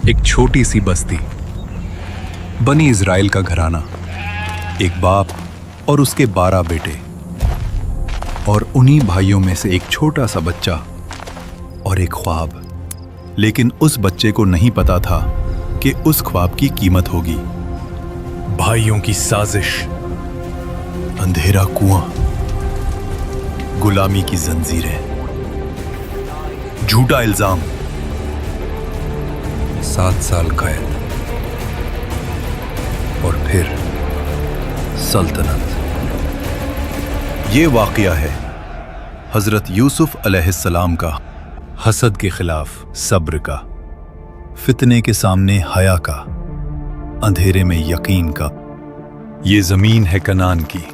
एक छोटी सी बस्ती, बनी इजराइल का घराना, एक बाप और उसके 12 बेटे, और उन्हीं भाइयों में से एक छोटा सा बच्चा और एक ख्वाब। लेकिन उस बच्चे को नहीं पता था कि उस ख्वाब की कीमत होगी। भाइयों की साजिश, अंधेरा कुआं, गुलामी की जंजीरें, झूठा इल्जाम, 7 साल कैद, और फिर सल्तनत। ये वाकया है हजरत यूसुफ अलैहिस्सलाम का, हसद के खिलाफ सब्र का, फितने के सामने हया का, अंधेरे में यकीन का। ये जमीन है कनान की,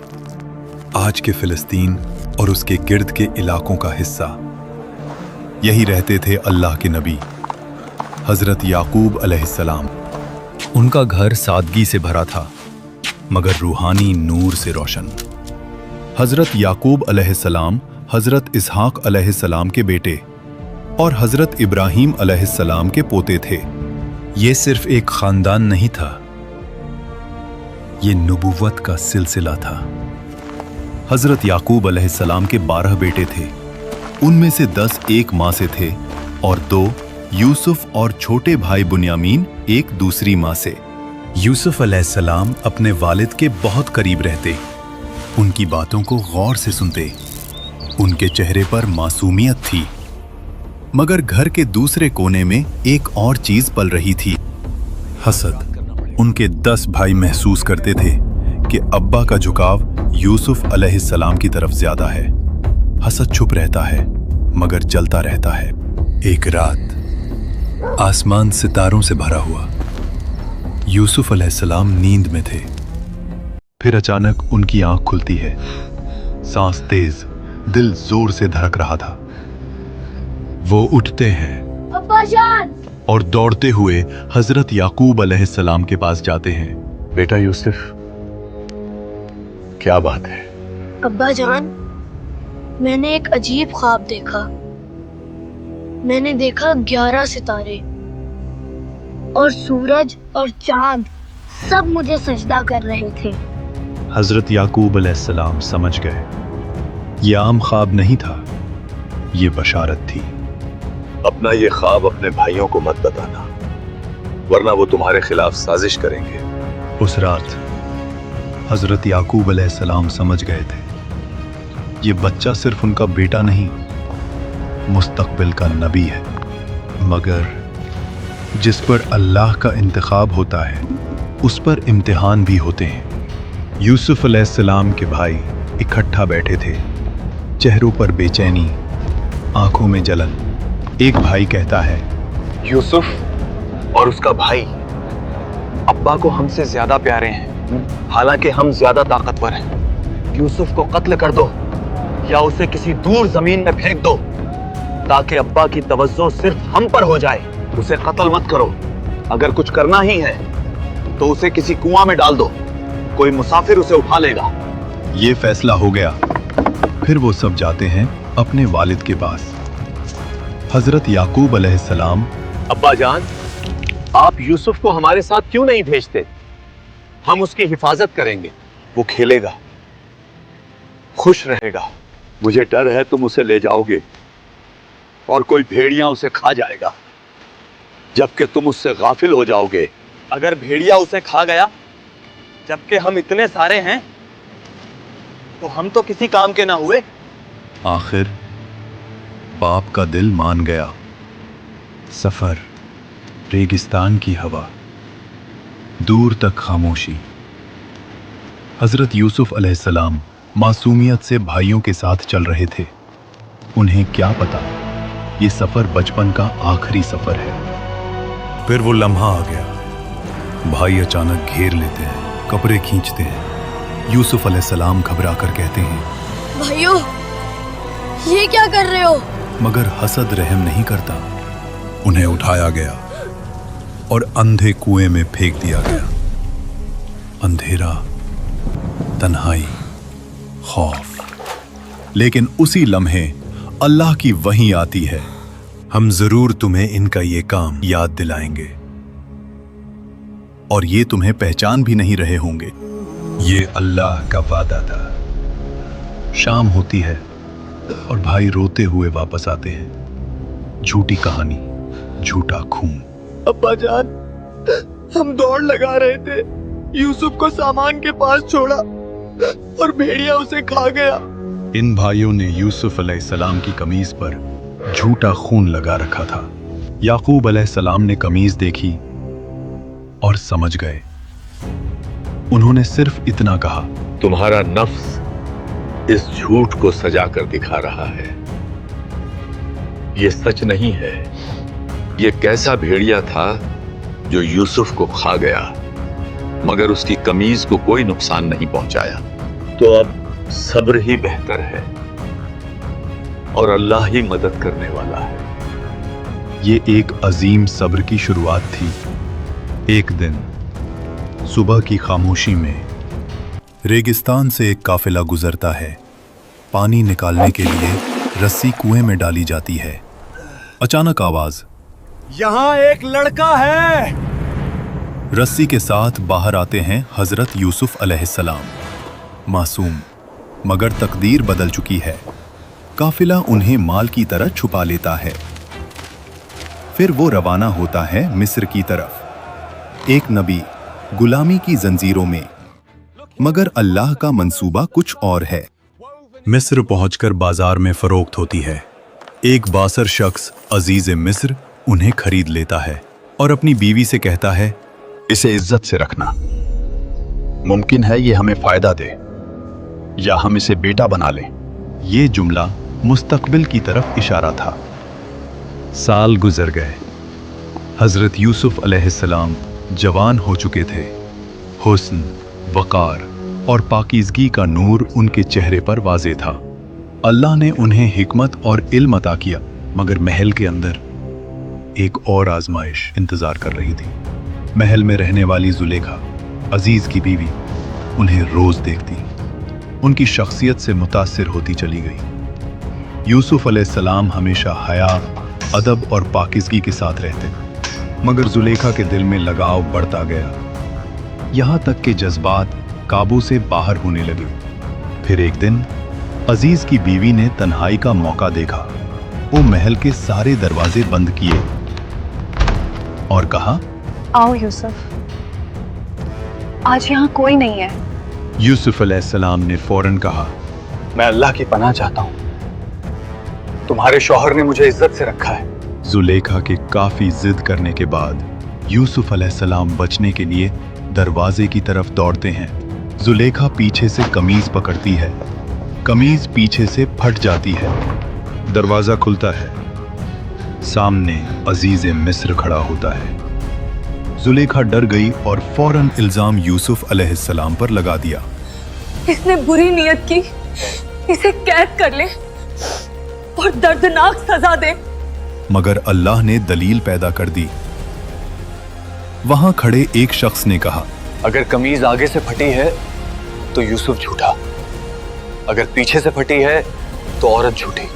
आज के फिलिस्तीन और उसके गिर्द के इलाकों का हिस्सा। यही रहते थे अल्लाह के नबी हजरत याकूब अलैहिस्सलाम। उनका घर सादगी से भरा था मगर रूहानी नूर से रोशन। हजरत याकूब अलैहिस्सलाम हजरत इसहाक अलैहिस्सलाम के बेटे और हजरत इब्राहीम अलैहिस्सलाम के पोते थे। ये सिर्फ एक खानदान नहीं था, ये नबूवत का सिलसिला था। हजरत याकूब अलैहिस्सलाम के 12 बेटे थे, उनमें से 10 एक माँ से थे और 2 यूसुफ और छोटे भाई बुन्यामीन एक दूसरी माँ से। यूसुफ अलैहिस्सलाम अपने वालिद के बहुत करीब रहते, उनकी बातों को गौर से सुनते। उनके चेहरे पर मासूमियत थी, मगर घर के दूसरे कोने में एक और चीज पल रही थी, हसद। उनके 10 भाई महसूस करते थे कि अब्बा का झुकाव यूसुफ अलैहिस्सलाम की तरफ ज्यादा है। हसद छुप रहता है मगर जलता रहता है। एक रात आसमान सितारों से भरा हुआ, यूसुफ अलैहिस्सलाम नींद में थे। फिर अचानक उनकी आंख खुलती है, सांस तेज, दिल जोर से धड़क रहा था। वो उठते हैं अब्बा जान, और दौड़ते हुए हजरत याकूब अलैहिस्सलाम के पास जाते हैं। बेटा यूसुफ, क्या बात है? अब्बा जान, मैंने एक अजीब ख्वाब देखा। मैंने देखा 11 सितारे और सूरज और चांद सब मुझे सजदा कर रहे थे। हजरत याकूब अलैहिस्सलाम समझ गए, ये आम ख्वाब नहीं था, ये बशारत थी। अपना ये ख्वाब अपने भाइयों को मत बताना, वरना वो तुम्हारे खिलाफ साजिश करेंगे। उस रात हजरत याकूब अलैहिस्सलाम समझ गए थे, ये बच्चा सिर्फ उनका बेटा नहीं, मुस्तकबिल का नबी है। मगर जिस पर अल्लाह का इंतखाब होता है, उस पर इम्तिहान भी होते हैं। यूसुफ अलैहिस्सलाम के भाई इकट्ठा बैठे थे, चेहरों पर बेचैनी, आंखों में जलन। एक भाई कहता है, यूसुफ और उसका भाई अब्बा को हमसे ज्यादा प्यारे हैं, हालांकि हम ज्यादा ताकतवर हैं। यूसुफ को कत्ल कर दो या उसे किसी दूर जमीन में फेंक दो, ताकि अब्बा की तवज्जो सिर्फ हम पर हो जाए। उसे कत्ल मत करो, अगर कुछ करना ही है तो उसे किसी कुआं में डाल दो, कोई मुसाफिर उसे उठा लेगा। ये फैसला हो गया। फिर वो सब जाते हैं अपने वालिद के पास। हजरत याकूब अलैहिस्सलाम, अब्बा जान, आप यूसुफ को हमारे साथ क्यों नहीं भेजते? हम उसकी हिफाजत करेंगे, वो खेलेगा, खुश रहेगा। मुझे डर है तुम उसे ले जाओगे और कोई भेड़िया उसे खा जाएगा, जबकि तुम उससे गाफिल हो जाओगे। अगर भेड़िया उसे खा गया, जबकि हम इतने सारे हैं, तो हम तो किसी काम के ना हुए। आखिर बाप का दिल मान गया। सफर, रेगिस्तान की हवा, दूर तक खामोशी। हजरत यूसुफ अलैहिस्सलाम मासूमियत से भाइयों के साथ चल रहे थे। उन्हें क्या पता, ये सफर बचपन का आखिरी सफर है। फिर वो लम्हा आ गया। भाई अचानक घेर लेते हैं, कपड़े खींचते हैं। यूसुफ अलैहिस्सलाम घबरा कर कहते हैं, भाइयों, ये क्या कर रहे हो? मगर हसद रहम नहीं करता। उन्हें उठाया गया और अंधे कुएं में फेंक दिया गया। अंधेरा, तन्हाई, खौफ। लेकिन उसी लम्हे अल्लाह की वही आती है, हम जरूर तुम्हें इनका ये काम याद दिलाएंगे। और ये तुम्हें पहचान भी नहीं रहे होंगे। ये अल्लाह का वादा था। शाम होती है और भाई रोते हुए वापस आते हैं। झूठी कहानी, झूठा खून। अब्बा जान, हम दौड़ लगा रहे थे, यूसुफ को सामान के पास छोड़ा और भेड़िया उसे खा गया। इन भाइयों ने यूसुफ अलैहिस्सलाम की कमीज पर झूठा खून लगा रखा था। याकूब अलैहिस्सलाम ने कमीज देखी और समझ गए। उन्होंने सिर्फ इतना कहा, तुम्हारा नफ्स इस झूठ को सजा कर दिखा रहा है। ये सच नहीं है। ये कैसा भेड़िया था जो यूसुफ को खा गया, मगर उसकी कमीज को कोई नुकसान नहीं पहुंचाया। तो अब सब्र ही बेहतर है और अल्लाह ही मदद करने वाला है। ये एक अजीम सब्र की शुरुआत थी। एक दिन सुबह की खामोशी में रेगिस्तान से एक काफिला गुजरता है। पानी निकालने के लिए रस्सी कुएं में डाली जाती है। अचानक आवाज, यहाँ एक लड़का है। रस्सी के साथ बाहर आते हैं हजरत यूसुफ अलैहिस्सलाम। मासूम, मगर तकदीर बदल चुकी है। काफिला उन्हें माल की तरह छुपा लेता है। फिर वो रवाना होता है मिस्र की तरफ। एक नबी गुलामी की जंजीरों में, मगर अल्लाह का मंसूबा कुछ और है। मिस्र पहुंचकर बाजार में फरोख्त होती है। एक बासर शख्स अजीज मिस्र उन्हें खरीद लेता है और अपनी बीवी से कहता है, इसे इज्जत से रखना। मुमकिन है ये हमें फायदा दे या हम इसे बेटा बना लें। ये जुमला मुस्तकबिल की तरफ इशारा था। साल गुजर गए। हजरत यूसुफ अलैहिस्सलाम जवान हो चुके थे। हुस्न, वकार और पाकीज़गी का नूर उनके चेहरे पर वाज़े था। अल्लाह ने उन्हें हिकमत और इल्म अता किया, मगर महल के अंदर एक और आजमाइश इंतजार कर रही थी। महल में रहने वाली जुलेखा, अजीज की बीवी, उन्हें रोज देखती, उनकी शख्सियत से मुतासिर होती चली गई। यूसुफ अलैहिस्सलाम हमेशा हया, अदब और पाकीज़गी के साथ रहते, मगर जुलेखा के दिल में लगाव बढ़ता गया, यहाँ तक कि जज्बात काबू से बाहर होने लगे। फिर एक दिन अजीज की बीवी ने तन्हाई का मौका देखा। वो महल के सारे दरवाजे बंद किए और कहा, आओ यूसुफ, आज यहाँ कोई नहीं है। यूसुफ अलैहिस्सलाम ने फौरन कहा, मैं अल्लाह की पनाह चाहता हूँ। तुम्हारे शौहर ने मुझे इज्जत से रखा है। जुलेखा के काफी जिद करने के बाद यूसुफ अलैहिस्सलाम बचने के लिए दरवाजे की तरफ दौड़ते हैं। जुलेखा पीछे से कमीज पकड़ती है। कमीज पीछे से फट जाती है। दरवाजा खुलता है। सामने अजीज मिस्र खड़ा होता है। जुलेखा डर गई और फौरन इल्जाम यूसुफ अलैहिस्सलाम पर लगा दिया। इसने बुरी नियत की, इसे कैद कर ले और दर्दनाक सजा दे। मगर अल्लाह ने दलील पैदा कर दी। वहां खड़े एक शख्स ने कहा, अगर कमीज आगे से फटी है तो यूसुफ झूठा, अगर पीछे से फटी है तो औरत झूठी।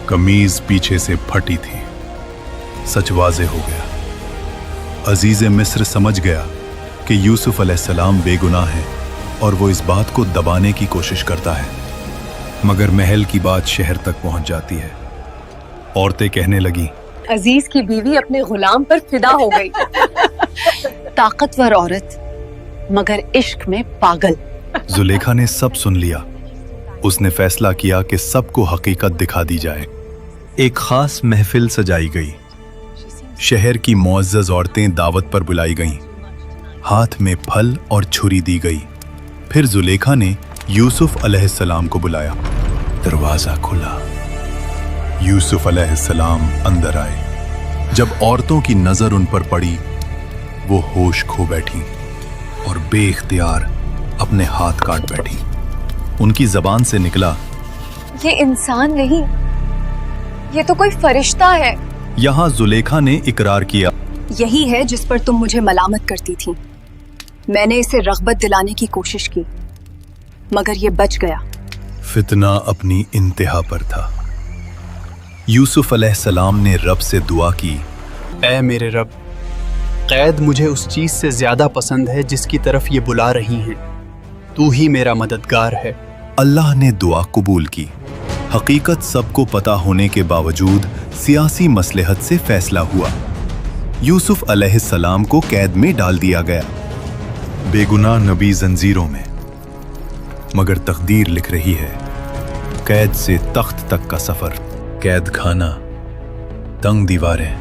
कमीज पीछे से फटी थी। सच वाज़े हो गया। अजीज मिस्र समझ गया कि यूसुफ अलैहिस्सलाम बेगुनाह है और वो इस बात को दबाने की कोशिश करता है। मगर महल की बात शहर तक पहुंच जाती है। औरतें कहने लगी, अजीज की बीवी अपने गुलाम पर फिदा हो गई। ताकतवर औरत, मगर इश्क में पागल। जुलेखा ने सब सुन लिया। उसने फैसला किया कि सबको हकीकत दिखा दी जाए। एक खास महफिल सजाई गई। शहर की मुअज़्ज़ज़ औरतें दावत पर बुलाई गईं। हाथ में फल और छुरी दी गई। फिर जुलेखा ने यूसुफ अलैहिस्सलाम को बुलाया। दरवाजा खुला। यूसुफ अलैहिस्सलाम अंदर आए। जब औरतों की नजर उन पर पड़ी, वो होश खो बैठी और बेइख्तियार अपने हाथ काट बैठी। उनकी जबान से निकला, ये इंसान नहीं, ये तो कोई फरिश्ता है। यहाँ जुलेखा ने इकरार किया, यही है जिस पर तुम मुझे मलामत करती थी। मैंने इसे रग़बत दिलाने की कोशिश की, मगर ये बच गया। फितना अपनी इंतहा पर था। यूसुफ अलैहिस्सलाम ने रब से दुआ की, ऐ मेरे रब, قید مجھے اس چیز سے زیادہ پسند ہے جس کی طرف یہ بلا رہی ہیں. تو ہی میرا مددگار ہے. اللہ نے دعا قبول کی. حقیقت سب کو پتہ ہونے کے باوجود سیاسی مصلحت سے فیصلہ ہوا. یوسف علیہ السلام کو قید میں ڈال دیا گیا. بے گناہ نبی زنجیروں میں، مگر تقدیر لکھ رہی ہے قید سے تخت تک کا سفر. قید خانہ، تنگ دیواریں،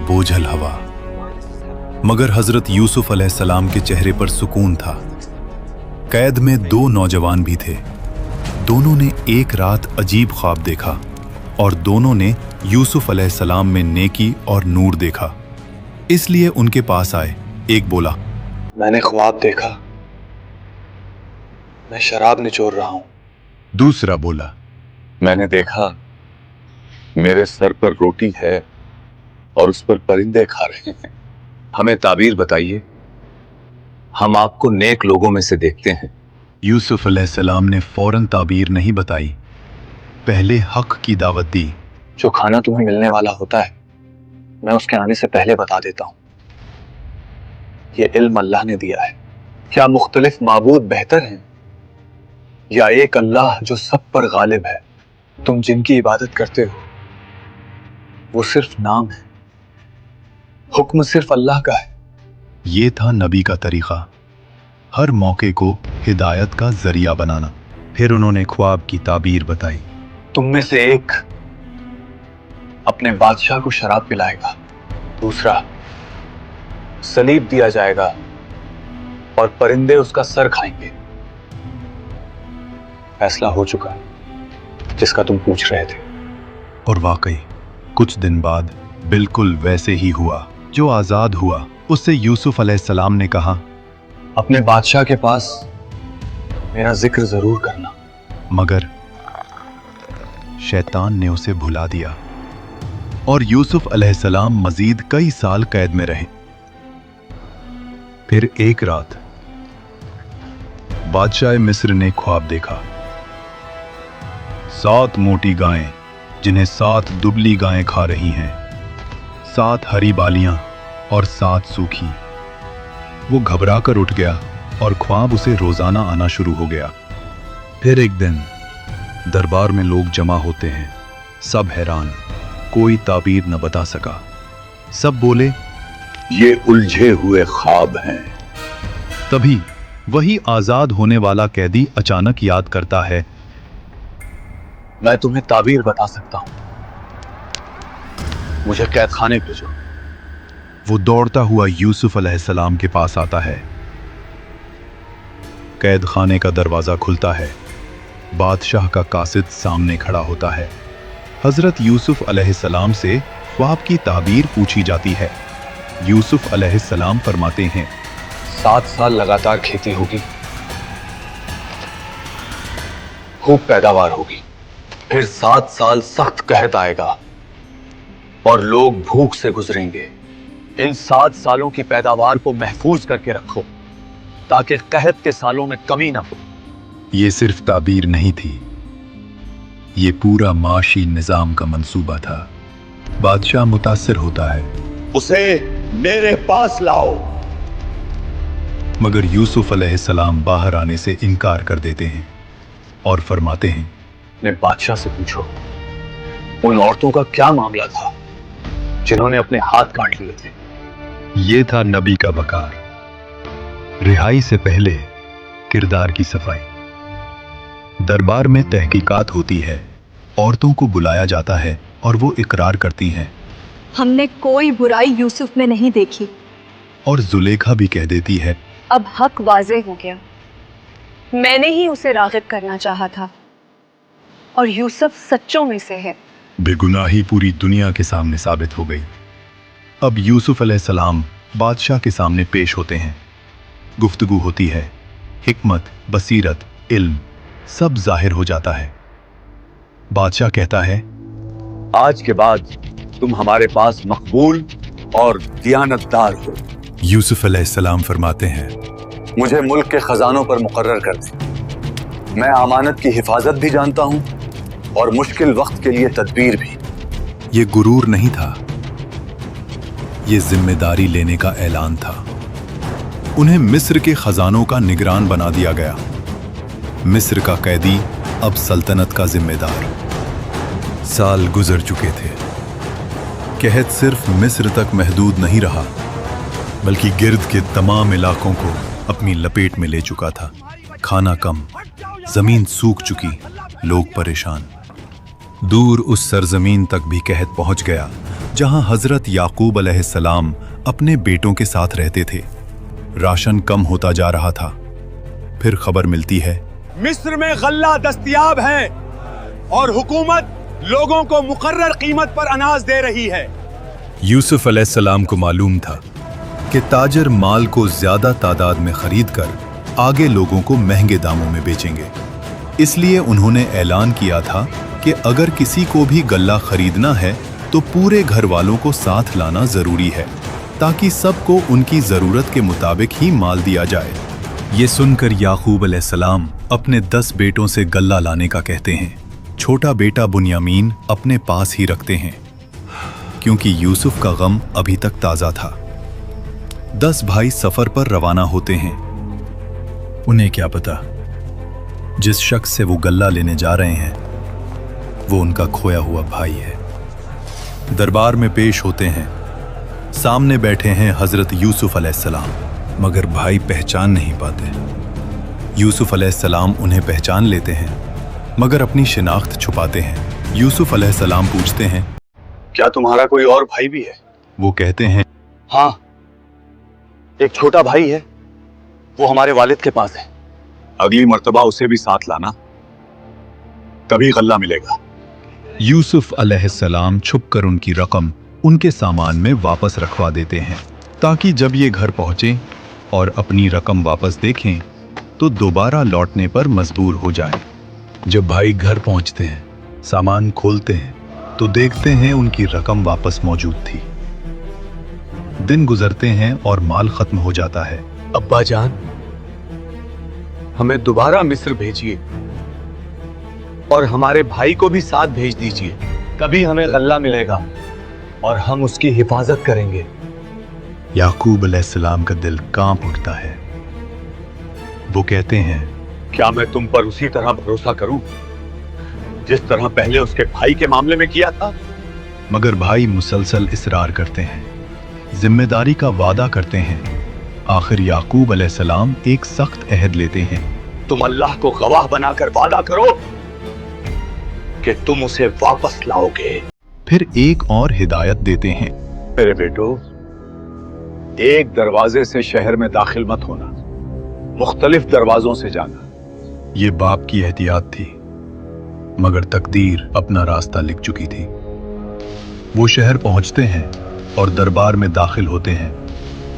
بوجھل ہوا، مگر حضرت یوسف علیہ السلام کے چہرے پر سکون تھا. قید میں 2 نوجوان بھی تھے. دونوں نے ایک رات عجیب خواب دیکھا اور دونوں نے یوسف علیہ السلام میں نیکی اور نور دیکھا، اس لیے ان کے پاس آئے. ایک بولا، میں نے خواب دیکھا، میں شراب نچوڑ رہا ہوں. دوسرا بولا، میں نے دیکھا میرے سر پر روٹی ہے اور اس پر پرندے کھا رہے ہیں. ہمیں تعبیر بتائیے، ہم آپ کو نیک لوگوں میں سے دیکھتے ہیں. یوسف علیہ السلام نے فوراً تعبیر نہیں بتائی، پہلے حق کی دعوت دی. جو کھانا تمہیں ملنے والا ہوتا ہے میں اس کے آنے سے پہلے بتا دیتا ہوں. یہ علم اللہ نے دیا ہے. کیا مختلف معبود بہتر ہیں یا ایک اللہ جو سب پر غالب ہے؟ تم جن کی عبادت کرتے ہو وہ صرف نام ہے، حکم صرف اللہ کا ہے. یہ تھا نبی کا طریقہ، ہر موقع کو ہدایت کا ذریعہ بنانا. پھر انہوں نے خواب کی تعبیر بتائی. تم میں سے ایک اپنے بادشاہ کو شراب پلائے گا، دوسرا صلیب دیا جائے گا اور پرندے اس کا سر کھائیں گے. فیصلہ ہو چکا جس کا تم پوچھ رہے تھے. اور واقعی کچھ دن بعد بالکل ویسے ہی ہوا. جو آزاد ہوا اس سے یوسف علیہ السلام نے کہا، اپنے بادشاہ کے پاس میرا ذکر ضرور کرنا. مگر شیطان نے اسے بھلا دیا اور یوسف علیہ السلام مزید کئی سال قید میں رہے. پھر ایک رات بادشاہ مصر نے خواب دیکھا. 7 موٹی گائیں جنہیں 7 دبلی گائیں کھا رہی ہیں، 7 ہری بالیاں اور 7 سوکھی. وہ گھبرا کر اٹھ گیا اور خواب اسے روزانہ آنا شروع ہو گیا. پھر ایک دن دربار میں لوگ جمع ہوتے ہیں، سب حیران، کوئی تعبیر نہ بتا سکا. سب بولے، یہ الجھے ہوئے خواب ہیں. تبھی وہی آزاد ہونے والا قیدی اچانک یاد کرتا ہے، میں تمہیں تعبیر بتا سکتا ہوں، مجھے قید خانے بھیجو. وہ دوڑتا ہوا یوسف علیہ السلام کے پاس آتا ہے. قید خانے کا دروازہ کھلتا ہے. بادشاہ کا قاصد سامنے کھڑا ہوتا ہے. حضرت یوسف علیہ السلام سے خواب کی تعبیر پوچھی جاتی ہے. یوسف علیہ السلام فرماتے ہیں، 7 سال لگاتار کھیتی ہوگی، خوب پیداوار ہوگی. پھر 7 سال سخت قحط آئے گا اور لوگ بھوک سے گزریں گے. ان 7 سالوں کی پیداوار کو محفوظ کر کے رکھو تاکہ قحط کے سالوں میں کمی نہ ہو. یہ صرف تعبیر نہیں تھی، یہ پورا معاشی نظام کا منصوبہ تھا. بادشاہ متاثر ہوتا ہے، اسے میرے پاس لاؤ. مگر یوسف علیہ السلام باہر آنے سے انکار کر دیتے ہیں اور فرماتے ہیں، اپنے بادشاہ سے پوچھو ان عورتوں کا کیا معاملہ تھا جنہوں نے اپنے ہاتھ کاٹ لیے تھے. یہ تھا نبی کا وقار. رہائی سے پہلے کردار کی صفائی. دربار میں تحقیقات ہوتی ہے، عورتوں کو بلایا جاتا ہے اور وہ اقرار کرتی ہیں. ہم نے کوئی برائی یوسف میں نہیں دیکھی. اور زلیخا بھی کہہ دیتی ہے، اب حق واضح ہو گیا. میں نے ہی اسے راغب کرنا چاہا تھا اور یوسف سچوں میں سے ہے. بے گناہی پوری دنیا کے سامنے ثابت ہو گئی. اب یوسف علیہ السلام بادشاہ کے سامنے پیش ہوتے ہیں. گفتگو ہوتی ہے، حکمت، بصیرت، علم سب ظاہر ہو جاتا ہے. بادشاہ کہتا ہے، آج کے بعد تم ہمارے پاس مقبول اور دیانتدار ہو. یوسف علیہ السلام فرماتے ہیں، مجھے ملک کے خزانوں پر مقرر کر دیں. میں امانت کی حفاظت بھی جانتا ہوں اور مشکل وقت کے لیے تدبیر بھی. یہ غرور نہیں تھا، ये जिम्मेदारी लेने का ऐलान था। उन्हें मिस्र के खजानों का निगरान बना दिया गया। मिस्र का कैदी अब सल्तनत का जिम्मेदार। साल गुजर चुके थे। कहत सिर्फ मिस्र तक महदूद नहीं रहा, बल्कि गिर्द के तमाम इलाकों को अपनी लपेट में ले चुका था। खाना कम, जमीन सूख चुकी, लोग परेशान। दूर उस सरजमीन तक भी कहत पहुंच गया जहां हजरत याकूब अलैहिस्सलाम अपने बेटों के साथ रहते थे। राशन कम होता जा रहा था। फिर खबर मिलती है, मिस्र में गल्ला दस्तयाब है और हुकूमत लोगों को मुकर्रर कीमत पर अनाज दे रही है। यूसुफ अलैहिस्सलाम को मालूम था कि ताजर माल को ज्यादा तादाद में खरीद कर आगे लोगों को महंगे दामों में बेचेंगे। इसलिए उन्होंने ऐलान किया था कि अगर किसी को भी गल्ला खरीदना है तो पूरे घर वालों को साथ लाना जरूरी है, ताकि सबको उनकी जरूरत के मुताबिक ही माल दिया जाए। ये सुनकर याकूब अलैहिस्सलाम अपने 10 बेटों से गल्ला लाने का कहते हैं। छोटा बेटा बुन्यामीन अपने पास ही रखते हैं, क्योंकि यूसुफ का गम अभी तक ताजा था। 10 भाई सफर पर रवाना होते हैं। उन्हें क्या पता, जिस शख्स से वो गल्ला लेने जा रहे हैं वो उनका खोया हुआ भाई है। दरबार में पेश होते हैं। सामने बैठे हैं हजरत यूसुफ अलैहिस्सलाम, मगर भाई पहचान नहीं पाते। यूसुफ अलैहिस्सलाम उन्हें पहचान लेते हैं, मगर अपनी शिनाख्त छुपाते हैं। यूसुफ अलैहिस्सलाम पूछते हैं, क्या तुम्हारा कोई और भाई भी है? वो कहते हैं, हाँ, एक छोटा भाई है, वो हमारे वालिद के पास है। अगली मर्तबा उसे भी साथ लाना, तभी गल्ला मिलेगा। यूसुफ अलैहिस्सलाम छुपकर उनकी रकम उनके सामान में वापस रखवा देते हैं, ताकि जब ये घर पहुंचे और अपनी रकम वापस देखें तो दोबारा लौटने पर मजबूर हो जाएं। जब भाई घर पहुंचते हैं, सामान खोलते हैं तो देखते हैं उनकी रकम वापस मौजूद थी। दिन गुजरते हैं और माल खत्म हो जाता है। अब्बा जान, हमें दोबारा मिस्र भेजिए और हमारे भाई को भी साथ भेज दीजिए, तभी हमें गल्ला मिलेगा और हम उसकी हिफाजत करेंगे। याकूब अलैहिस्सलाम का दिल कांप उठता है। वो कहते हैं, क्या मैं तुम पर उसी तरह भरोसा करूं जिस तरह पहले उसके भाई के मामले में किया था? मगर भाई मुसलसल इसरार करते हैं, जिम्मेदारी का वादा करते हैं। आखिर याकूब अलैहिस्सलाम एक सख्त अहद लेते हैं। तुम अल्लाह को गवाह बनाकर वादा करो कि तुम उसे वापस लाओगे। फिर एक और हिदायत देते हैं, मेरे बेटो, एक दरवाजे से शहर में दाखिल मत होना, मुख्तलिफ दरवाजों से जाना। ये बाप की एहतियात थी, मगर तकदीर अपना रास्ता लिख चुकी थी। वो शहर पहुंचते हैं और दरबार में दाखिल होते हैं।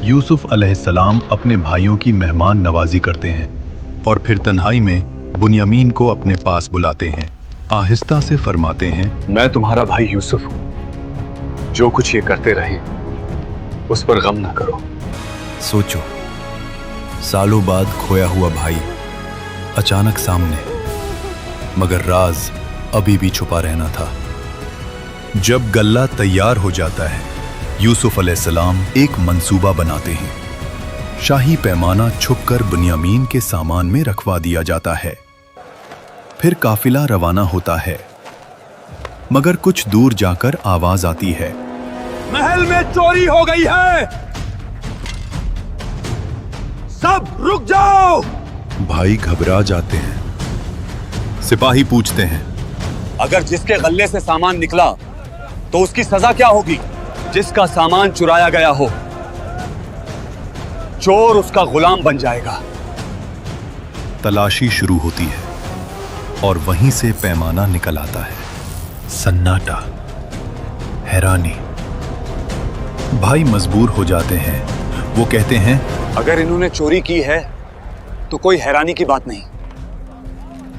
यूसुफ अलैहिस्सलाम अपने भाइयों की मेहमान नवाजी करते हैं और फिर तन्हाई में बुन्यामीन को अपने पास बुलाते हैं। आहिस्ता से फरमाते हैं, मैं तुम्हारा भाई यूसुफ हूं। जो कुछ ये करते रहे उस पर गम ना करो। सोचो, सालों बाद खोया हुआ भाई अचानक सामने, मगर राज अभी भी छुपा रहना था। जब गल्ला तैयार हो जाता है, यूसुफ अलैहिस्सलाम एक मंसूबा बनाते हैं। शाही पैमाना छुपकर बुन्यामीन के सामान में रखवा दिया जाता है। फिर काफिला रवाना होता है, मगर कुछ दूर जाकर आवाज आती है, महल में चोरी हो गई है, सब रुक जाओ। भाई घबरा जाते हैं। सिपाही पूछते हैं, अगर जिसके गल्ले से सामान निकला तो उसकी सजा क्या होगी? जिसका सामान चुराया गया हो, चोर उसका गुलाम बन जाएगा। तलाशी शुरू होती है और वहीं से पैमाना निकल आता है। सन्नाटा, हैरानी। भाई मजबूर हो जाते हैं। वो कहते हैं, अगर इन्होंने चोरी की है तो कोई हैरानी की बात नहीं,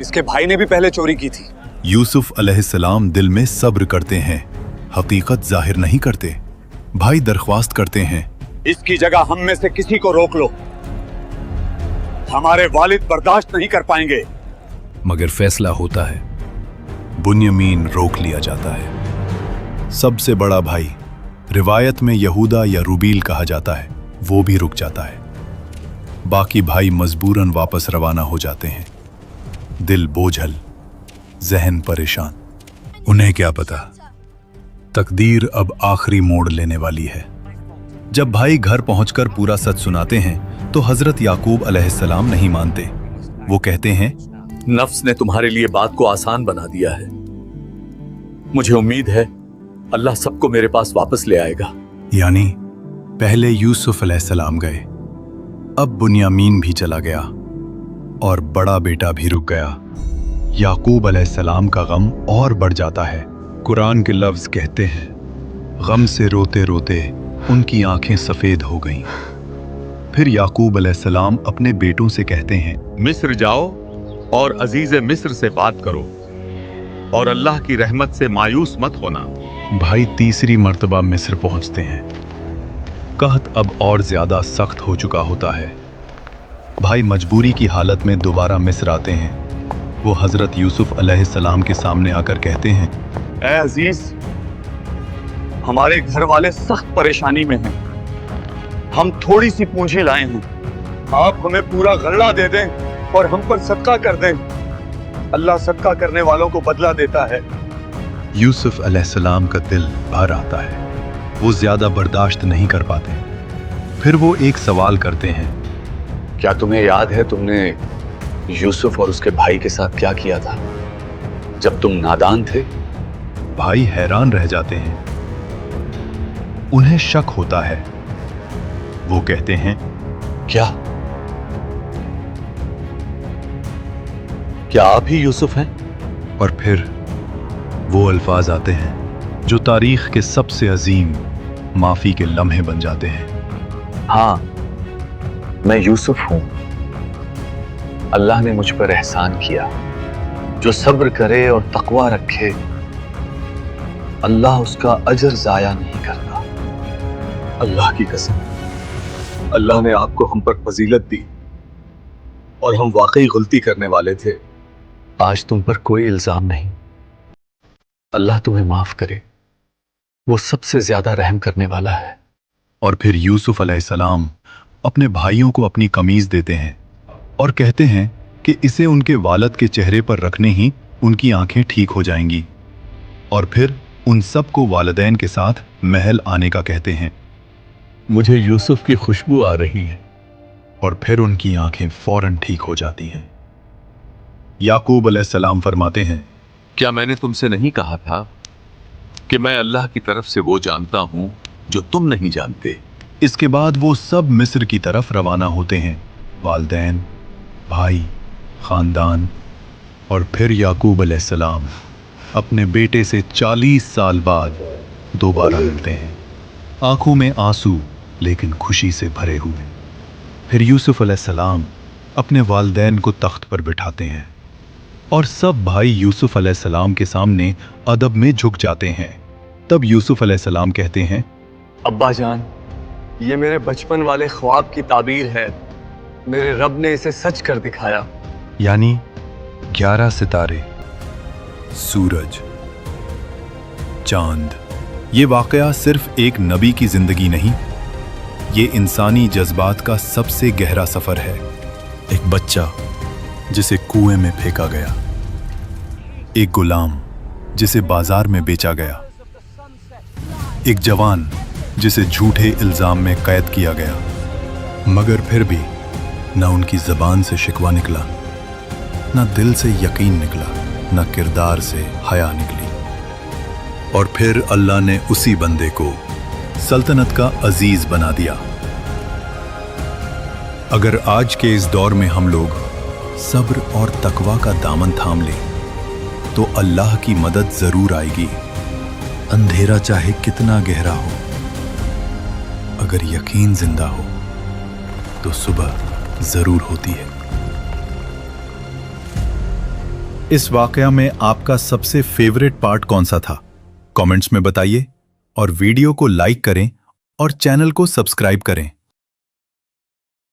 इसके भाई ने भी पहले चोरी की थी। यूसुफ अलैहिस्सलाम दिल में सब्र करते हैं, हकीकत जाहिर नहीं करते। भाई दरख्वास्त करते हैं, इसकी जगह हम में से किसी को रोक लो, हमारे वालिद बर्दाश्त नहीं कर पाएंगे। मगर फैसला होता है। बुन्यामीन रोक लिया जाता है। सबसे बड़ा भाई रिवायत में यहूदा या रूबील कहा जाता है, वो भी रुक जाता है। बाकी भाई मजबूरन वापस रवाना हो जाते हैं, दिल बोझल, जहन परेशान। उन्हें क्या पता, तकदीर अब आखिरी मोड़ लेने वाली है। जब भाई घर पहुंचकर पूरा सच सुनाते हैं तो हजरत याकूब अलैहिस्सलाम नहीं मानते। वो कहते हैं, नफ्स ने तुम्हारे लिए बात को आसान बना दिया है। मुझे उम्मीद है अल्लाह सबको मेरे पास वापस ले आएगा। यानी पहले यूसुफ अलैहिस्सलाम गए, अब बुनियामीन भी चला गया और बड़ा बेटा भी रुक गया। याकूब अलैहिस्सलाम का गम और बढ़ जाता है। कुरान के लफ्ज कहते हैं, गम से रोते रोते उनकी आंखें सफेद हो गईं। फिर याकूब अलैहिस्सलाम अपने बेटों से कहते हैं, मिस्र जाओ और अजीज मिस्र से बात करो और अल्लाह की रहमत से मायूस मत होना। भाई तीसरी मर्तबा मिस्र पहुंचते हैं। कहत अब और ज्यादा सख्त हो चुका होता है। भाई मजबूरी की हालत में दोबारा मिस्र आते हैं। वो हजरत यूसुफ अलैहिस्सलाम के सामने आकर कहते हैं, ऐ अजीज, हमारे घर वाले सख्त परेशानी में हैं। हम थोड़ी सी पूंजी लाए हैं, आप हमें पूरा गल्ला दे दें और हम पर सदका कर दें। अल्लाह सदका करने वालों को बदला देता है। यूसुफ अलैहिस्सलाम का दिल भर आता है। वो ज्यादा बर्दाश्त नहीं कर पाते। फिर वो एक सवाल करते हैं, क्या तुम्हें याद है तुमने यूसुफ और उसके भाई के साथ क्या किया था जब तुम नादान थे? भाई हैरान रह जाते हैं। उन्हें शक होता है। वो कहते हैं, क्या आप ही यूसुफ हैं? और फिर वो अल्फाज आते हैं जो तारीख के सबसे अजीम माफी के लम्हे बन जाते हैं। हाँ, मैं यूसुफ हूं। अल्लाह ने मुझ पर एहसान किया। जो सब्र करे और तकवा रखे, अल्लाह उसका अजर जाया नहीं करता। अल्लाह की कसम, अल्लाह ने आपको हम पर फजीलत दी और हम वाकई गलती करने वाले थे। आज तुम पर कोई इल्जाम नहीं। अल्लाह तुम्हें माफ करे, वो सबसे ज्यादा रहम करने वाला है। और फिर यूसुफ अलैहिस्सलाम अपने भाइयों को अपनी कमीज देते हैं और कहते हैं कि इसे उनके वालिद के चेहरे पर रखने ही उनकी आंखें ठीक हो जाएंगी। और फिर उन सब को वालिदैन के साथ महल आने का कहते हैं। मुझे यूसुफ की खुशबू आ रही है। और फिर उनकी आंखें फौरन ठीक हो जाती हैं। याकूब अलैहिस्सलाम फरमाते हैं, क्या मैंने तुमसे नहीं कहा था कि मैं अल्लाह की तरफ से वो जानता हूं जो तुम नहीं जानते? इसके बाद वो सब मिस्र की तरफ रवाना होते हैं। वालिदैन, भाई, खानदान। और फिर याकूब अलैहिस्सलाम अपने बेटे से 40 साल बाद दोबारा मिलते हैं, आंखों में आंसू लेकिन खुशी से भरे हुए। फिर यूसुफ अलैहिस्सलाम अपने वालिदैन को तख्त पर बिठाते हैं और सब भाई यूसुफ अलैहिस्सलाम के सामने अदब में झुक जाते हैं। तब यूसुफ अलैहिस्सलाम कहते हैं, अब्बा जान, ये मेरे बचपन वाले ख्वाब की ताबीर है। मेरे रब ने इसे सच कर दिखाया। यानी 11 सितारे, सूरज, चांद। ये वाकया सिर्फ एक नबी की जिंदगी नहीं, ये इंसानी जज्बात का सबसे गहरा सफर है। एक बच्चा जिसे कुएं में फेंका गया, एक गुलाम जिसे बाजार में बेचा गया, एक जवान जिसे झूठे इल्जाम में कैद किया गया, मगर फिर भी न उनकी जबान से शिकवा निकला, न दिल से यकीन निकला, न किरदार से हया निकली। और फिर अल्लाह ने उसी बंदे को सल्तनत का अजीज बना दिया। अगर आज के इस दौर में हम लोग सब्र और तकवा का दामन थाम लें तो अल्लाह की मदद जरूर आएगी। अंधेरा चाहे कितना गहरा हो, अगर यकीन जिंदा हो तो सुबह जरूर होती है। इस वाकया में आपका सबसे फेवरेट पार्ट कौन सा था? कमेंट्स में बताइए और वीडियो को लाइक करें और चैनल को सब्सक्राइब करें।